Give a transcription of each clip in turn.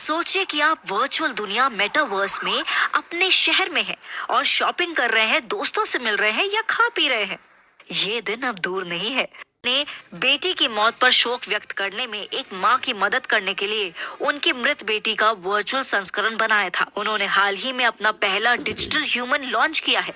सोचिए कि आप वर्चुअल दुनिया मेटावर्स में अपने शहर में हैं और शॉपिंग कर रहे हैं, दोस्तों से मिल रहे हैं या खा पी रहे हैं। ये दिन अब दूर नहीं है। ने बेटी की मौत पर शोक व्यक्त करने में एक मां की मदद करने के लिए उनकी मृत बेटी का वर्चुअल संस्करण बनाया था। उन्होंने हाल ही में अपना पहला डिजिटल ह्यूमन लॉन्च किया है।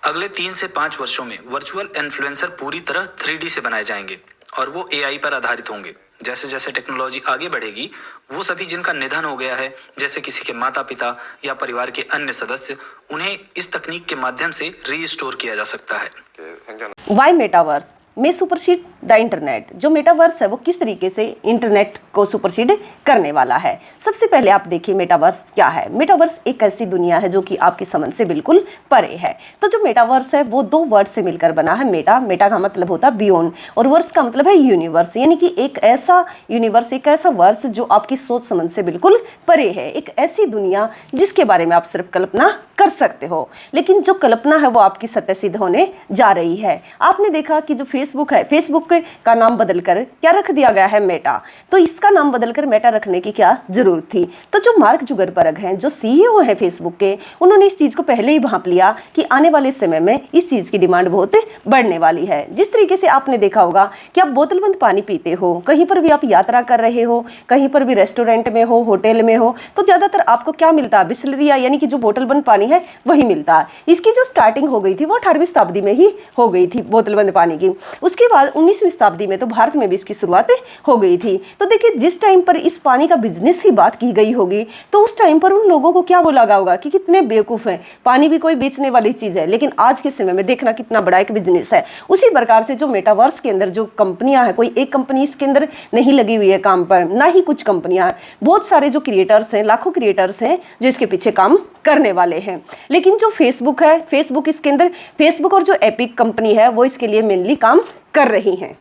अगले 3 से 5 वर्षों में वर्चुअल इन्फ्लुएंसर पूरी तरह 3D से बनाए जाएंगे और वो AI पर आधारित होंगे। जैसे जैसे टेक्नोलॉजी आगे बढ़ेगी, वो सभी जिनका निधन हो गया है, जैसे किसी के माता पिता या परिवार के अन्य सदस्य, उन्हें इस तकनीक के माध्यम से रीस्टोर किया जा सकता है। वाई मेटावर्स में सुपरसीड द इंटरनेट। जो मेटावर्स है वो किस तरीके से इंटरनेट को सुपरसीड करने वाला है। सबसे पहले आप देखिए मेटावर्स क्या है। मेटावर्स एक ऐसी दुनिया है जो कि आपकी समझ से बिल्कुल परे है। तो जो मेटावर्स है वो 2 वर्ड से मिलकर बना है। मेटा का मतलब होता है बियॉन्ड और वर्स का मतलब है यूनिवर्स, यानी कि एक ऐसा यूनिवर्स, एक ऐसा वर्स जो आपकी सोच समझ से बिल्कुल परे है। एक ऐसी दुनिया जिसके बारे में आप सिर्फ कल्पना कर सकते हो, लेकिन जो कल्पना है वो आपकी सत्य सिद्ध होने जा रही है। आपने देखा कि जो फेसबुक है, फेसबुक का नाम बदलकर क्या रख दिया गया है, मेटा। तो इसका नाम बदलकर मेटा रखने की क्या जरूरत थी। तो जो मार्क जुकरबर्ग हैं, जो CEO है फेसबुक के, उन्होंने इस चीज को पहले ही भांप लिया कि आने वाले समय में इस चीज की डिमांड बहुत बढ़ने वाली है। जिस तरीके से आपने देखा होगा कि आप बोतल बंद पानी पीते हो, कहीं पर भी आप यात्रा कर रहे हो, कहीं पर भी रेस्टोरेंट में हो, होटल में हो, तो ज्यादातर आपको क्या मिलता है, बिस्लरी यानी कि जो बोतल बंद पानी है वही मिलता है। इसकी जो स्टार्टिंग हो गई थी वो 18वीं शताब्दी में ही हो गई थी बोतल बंद पानी की। उसके बाद 19वीं शताब्दी में तो भारत में भी इसकी शुरुआत हो गई थी। तो देखिए जिस टाइम पर इस पानी का बिजनेस की बात की गई होगी तो उस टाइम पर उन लोगों को क्या बोला गया होगा कि कितने बेवकूफ़ हैं, पानी भी कोई बेचने वाली चीज़ है। लेकिन आज के समय में देखना कितना बड़ा एक बिजनेस है। उसी प्रकार से जो मेटावर्स के अंदर जो कंपनियां हैं, कोई एक कंपनी इसके अंदर नहीं लगी हुई है काम पर, ना ही कुछ कंपनियां, बहुत सारे जो क्रिएटर्स हैं, लाखों क्रिएटर्स हैं जो इसके पीछे काम करने वाले हैं। लेकिन जो फेसबुक है, फेसबुक इसके अंदर, फेसबुक और जो एपिक कंपनी है वो इसके लिए मेनली काम कर रही हैं।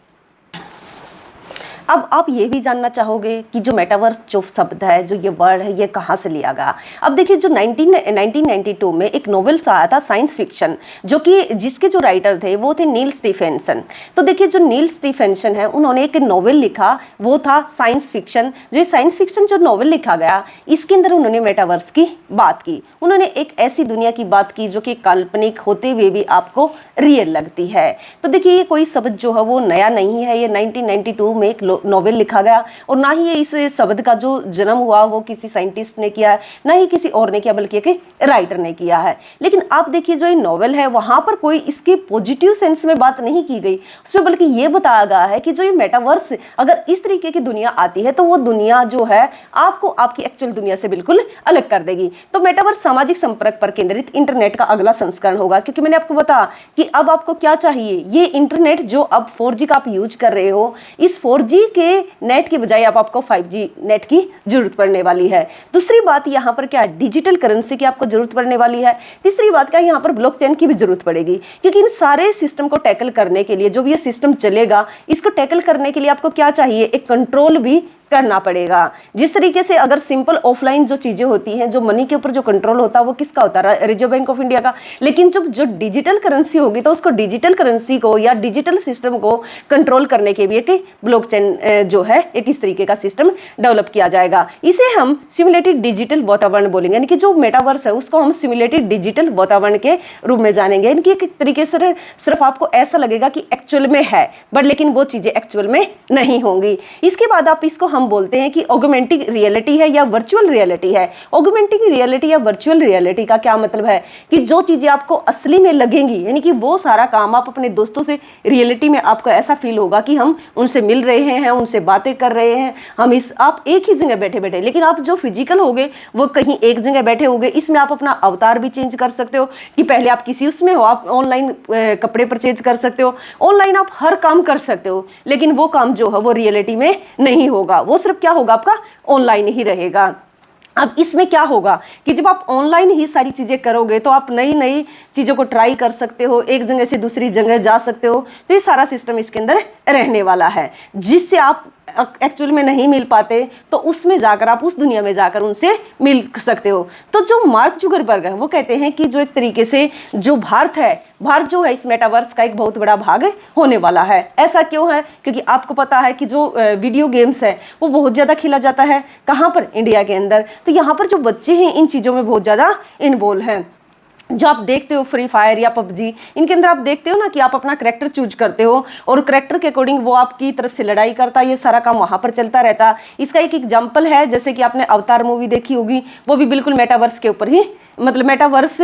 अब आप ये भी जानना चाहोगे कि जो मेटावर्स जो शब्द है, जो ये वर्ड है, ये कहाँ से लिया गया। अब देखिए जो 1992 में एक नोवेल सा आया था साइंस फिक्शन, जो कि जिसके जो राइटर थे वो थे नील स्टीफेंसन। तो देखिए जो नील स्टीफेंसन है उन्होंने एक नोवेल लिखा, वो था साइंस फिक्शन। जो साइंस फिक्शन जो नोवेल लिखा गया, इसके अंदर उन्होंने मेटावर्स की बात की। उन्होंने एक ऐसी दुनिया की बात की जो कि काल्पनिक होते हुए भी आपको रियल लगती है। तो देखिए ये कोई शब्द जो है वो नया नहीं है। ये 1992 में एक नोवेल लिखा गया और ना ही ये इस शब्द का जो जन्म हुआ वो किसी साइंटिस्ट ने किया है, ना ही किसी और ने किया, बल्कि एक राइटर ने किया है। लेकिन आप देखिए जो ये नोवेल है वहां पर कोई इसके पॉजिटिव सेंस में बात नहीं की गई उसमें, बल्कि ये बताया गया है कि जो ये मेटावर्स अगर इस तरीके की दुनिया आती है तो वो दुनिया जो है आपको आपकी एक्चुअल दुनिया से बिल्कुल अलग कर देगी। तो मेटावर्स सामाजिक संपर्क पर केंद्रित इंटरनेट का अगला संस्करण होगा, क्योंकि मैंने आपको बताया कि अब आपको क्या चाहिए, ये इंटरनेट जो अब 4G का आप यूज कर रहे हो, इस 4G के नेट की बजाय अब आपको 5G नेट की जरूरत पड़ने वाली है। दूसरी बात यहाँ पर क्या है, डिजिटल करेंसी की आपको जरूरत पड़ने वाली है। तीसरी बात क्या है, यहाँ पर ब्लॉकचेन की भी जरूरत पड़ेगी, क्योंकि इन सारे सिस्टम को टैकल करने के लिए, जो भी ये सिस्टम चलेगा, इसको टैकल करने के लिए आपको क्या चाहिए, एक कंट्रोल भी करना पड़ेगा। जिस तरीके से अगर सिंपल ऑफलाइन जो चीजें होती हैं, जो मनी के ऊपर जो कंट्रोल होता है वो किसका होता है, रिजर्व बैंक ऑफ इंडिया का। लेकिन जो डिजिटल करेंसी होगी तो उसको डिजिटल करेंसी को या डिजिटल सिस्टम को कंट्रोल करने के लिए एक ब्लॉकचेन जो है एक इस तरीके का सिस्टम डेवलप किया जाएगा। इसे हम सिमुलेटेड डिजिटल वातावरण बोलेंगे, यानी कि जो मेटावर्स है उसको हम सिमुलेटेड डिजिटल वातावरण के रूप में जानेंगे। यानी कि एक तरीके से सिर्फ आपको ऐसा लगेगा कि एक्चुअल में है, बट लेकिन वो चीजें एक्चुअल में नहीं होंगी। इसके बाद आप इसको हम बोलते हैं कि ऑगमेंटिंग रियलिटी है या वर्चुअल रियलिटी है। ऑगमेंटिंग रियलिटी या वर्चुअल रियलिटी का क्या मतलब है कि जो चीजें आपको असली में लगेंगी, यानी कि वो सारा काम आप अपने दोस्तों से रियलिटी में आपको ऐसा फील होगा कि हम उनसे मिल रहे हैं, उनसे बातें कर रहे हैं, आप एक ही जगह बैठे बैठे। लेकिन आप जो फिजिकल होगे वो कहीं एक जगह बैठे होगे। इसमें आप अपना अवतार भी चेंज कर सकते हो कि पहले आप किसी उसमें हो, आप ऑनलाइन कपड़े परचेज कर सकते हो, ऑनलाइन आप हर काम कर सकते हो, लेकिन वो काम जो है वो रियलिटी में नहीं होगा, वो सिर्फ क्या होगा, आपका ऑनलाइन ही रहेगा। अब इसमें क्या होगा कि जब आप ऑनलाइन ही सारी चीज़ें करोगे तो आप नई नई चीज़ों को ट्राई कर सकते हो, एक जगह से दूसरी जगह जा सकते हो। तो ये सारा सिस्टम इसके अंदर रहने वाला है, जिससे आप एक्चुअल में नहीं मिल पाते तो उसमें जाकर आप उस दुनिया में जाकर उनसे मिल सकते हो। तो जो मार्क जुकरबर्ग है वो कहते हैं कि जो एक तरीके से जो भारत जो है इस मेटावर्स का एक बहुत बड़ा भाग होने वाला है। ऐसा क्यों है? क्योंकि आपको पता है कि जो वीडियो गेम्स है वो बहुत ज़्यादा खेला जाता है। कहाँ पर? इंडिया के अंदर। तो यहाँ पर जो बच्चे हैं इन चीज़ों में बहुत ज़्यादा इन्वॉल्व हैं। जो आप देखते हो फ्री फायर या पबजी, इनके अंदर आप देखते हो ना कि आप अपना करैक्टर चूज करते हो और करैक्टर के अकॉर्डिंग वो आपकी तरफ से लड़ाई करता है। ये सारा काम वहाँ पर चलता रहता। इसका एक एग्जांपल है, जैसे कि आपने अवतार मूवी देखी होगी, वो भी बिल्कुल मेटावर्स के ऊपर ही, मतलब मेटावर्स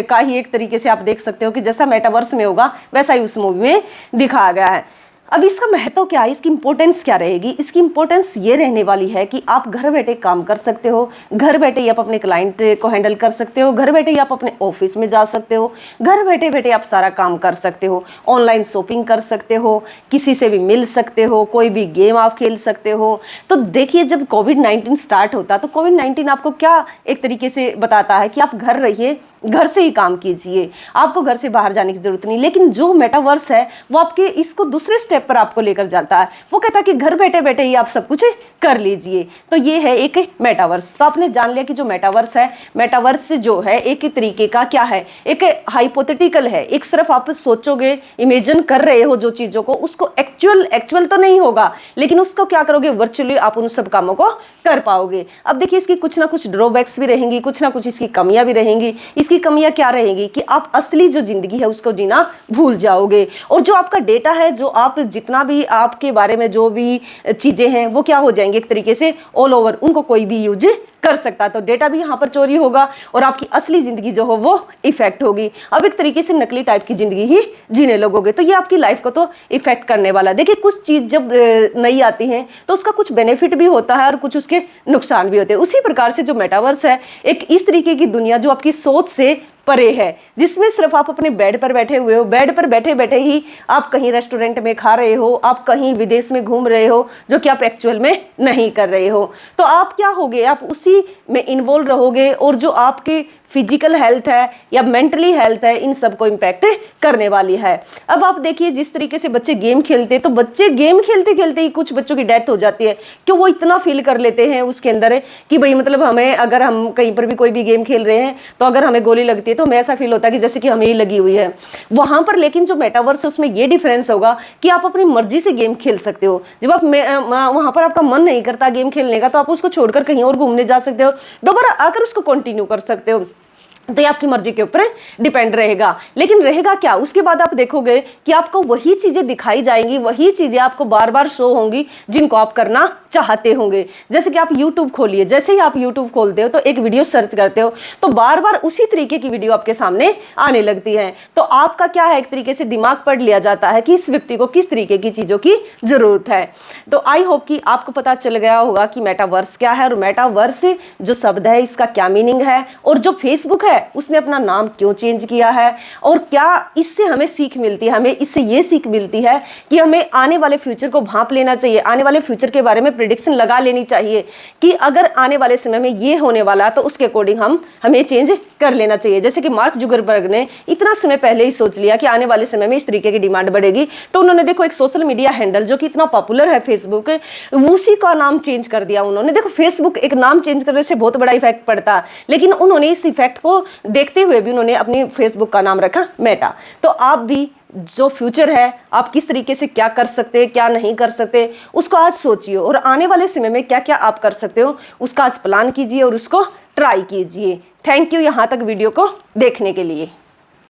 का ही एक तरीके से आप देख सकते हो कि जैसा मेटावर्स में होगा वैसा ही उस मूवी में दिखाया गया है। अब इसका महत्व क्या है, इसकी इंपॉर्टेंस क्या रहेगी? इसकी इंपॉर्टेंस ये रहने वाली है कि आप घर बैठे काम कर सकते हो, घर बैठे ही आप अपने क्लाइंट को हैंडल कर सकते हो, घर बैठे ही आप अपने ऑफिस में जा सकते हो, घर बैठे बैठे आप सारा काम कर सकते हो, ऑनलाइन शॉपिंग कर सकते हो, किसी से भी मिल सकते हो, कोई भी गेम आप खेल सकते हो। तो देखिए जब कोविड-19 स्टार्ट होता तो कोविड-19 आपको क्या एक तरीके से बताता है कि आप घर रहिए, घर से ही काम कीजिए, आपको घर से बाहर जाने की जरूरत नहीं। लेकिन जो मेटावर्स है वो आपके इसको दूसरे स्टेप पर आपको लेकर जाता है। वो कहता है कि घर बैठे बैठे ही आप सब कुछ कर लीजिए। तो ये है एक मेटावर्स। तो आपने जान लिया कि जो मेटावर्स है, मेटावर्स जो है एक तरीके का क्या है, एक हाइपोथेटिकल है। एक सिर्फ आप सोचोगे, इमेजिन कर रहे हो जो चीज़ों को, उसको एक्चुअल तो नहीं होगा, लेकिन उसको क्या करोगे, वर्चुअली आप उन सब कामों को कर पाओगे। अब देखिए इसकी कुछ ना कुछ ड्रॉबैक्स भी रहेंगी, कुछ ना कुछ इसकी कमियां भी रहेंगी। इसकी कमियां क्या रहेगी कि आप असली जो जिंदगी है उसको जीना भूल जाओगे, और जो आपका डेटा है, जो आप जितना भी आपके बारे में जो भी चीजें हैं वो क्या हो जाएंगे एक तरीके से ऑल ओवर, उनको कोई भी यूज कर सकता है। तो डेटा भी यहाँ पर चोरी होगा और आपकी असली जिंदगी जो हो वो इफेक्ट होगी। अब एक तरीके से नकली टाइप की जिंदगी ही जीने लगोगे। तो ये आपकी लाइफ को तो इफेक्ट करने वाला है। देखिए कुछ चीज जब नई आती है तो उसका कुछ बेनिफिट भी होता है और कुछ उसके नुकसान भी होते हैं। उसी प्रकार से जो मेटावर्स है एक इस तरीके की दुनिया जो आपकी सोच से परे है, जिसमें सिर्फ आप अपने बेड पर बैठे हुए हो, बेड पर बैठे बैठे ही आप कहीं रेस्टोरेंट में खा रहे हो, आप कहीं विदेश में घूम रहे हो, जो कि आप एक्चुअल में नहीं कर रहे हो। तो आप क्या होगे, आप उसी में इन्वॉल्व रहोगे और जो आपकी फिजिकल हेल्थ है या मेंटली हेल्थ है, इन सबको इम्पैक्ट करने वाली है। अब आप देखिए जिस तरीके से बच्चे गेम खेलते हैं, तो बच्चे गेम खेलते खेलते ही कुछ बच्चों की डेथ हो जाती है, क्यों? वो इतना फील कर लेते हैं उसके अंदर कि भाई मतलब हमें, अगर हम कहीं पर भी कोई भी गेम खेल रहे हैं तो अगर हमें गोली लगती है तो हमें ऐसा फील होता है कि जैसे कि हमें ही लगी हुई है वहां पर। लेकिन जो मेटावर्स है उसमें ये डिफरेंस होगा कि आप अपनी मर्जी से गेम खेल सकते हो। जब आप वहां पर आपका मन नहीं करता गेम खेलने का तो आप उसको छोड़कर कहीं और घूमने जा सकते हो, दोबारा आकर उसको कंटिन्यू कर सकते हो। तो ये आपकी मर्जी के ऊपर डिपेंड रहेगा। लेकिन रहेगा क्या, उसके बाद आप देखोगे कि आपको वही चीजें दिखाई जाएंगी, वही चीजें आपको बार बार शो होंगी जिनको आप करना चाहते होंगे। जैसे कि आप YouTube खोलिए, जैसे ही आप YouTube खोलते हो तो एक वीडियो सर्च करते हो तो बार बार उसी तरीके की वीडियो आपके सामने आने लगती है। तो आपका क्या है, एक तरीके से दिमाग पढ़ लिया जाता है कि इस व्यक्ति को किस तरीके की चीजों की जरूरत है। तो आई होप कि आपको पता चल गया होगा कि मेटावर्स क्या है और मेटावर्स जो शब्द है इसका क्या मीनिंग है, और जो फेसबुक है उसने अपना नाम क्यों चेंज किया है, और क्या इससे हमें सीख मिलती है। हमें इससे ये सीख मिलती है कि हमें आने वाले फ्यूचर को भांप लेना चाहिए, आने वाले फ्यूचर के बारे में प्रेडिक्शन लगा लेनी चाहिए कि अगर आने वाले समय में ये होने वाला तो उसके अकॉर्डिंग हमें चेंज कर लेना चाहिए। जैसे कि मार्क जुकरबर्ग ने इतना समय पहले ही सोच लिया कि आने वाले समय में इस तरीके की डिमांड बढ़ेगी, तो उन्होंने देखो एक सोशल मीडिया हैंडल जो कि इतना पॉपुलर है फेसबुक, उसी का नाम चेंज कर दिया उन्होंने। देखो फेसबुक एक नाम चेंज करने से बहुत बड़ा इफेक्ट पड़ता है, लेकिन उन्होंने इस इफेक्ट को देखते हुए भी उन्होंने अपनी फेसबुक का नाम रखा मेटा। तो आप भी जो फ्यूचर है आप किस तरीके से क्या कर सकते हैं, क्या नहीं कर सकते, उसको आज सोचिए और आने वाले समय में क्या क्या आप कर सकते हो उसका आज प्लान कीजिए और उसको ट्राई कीजिए। थैंक यू यहाँ तक वीडियो को देखने के लिए।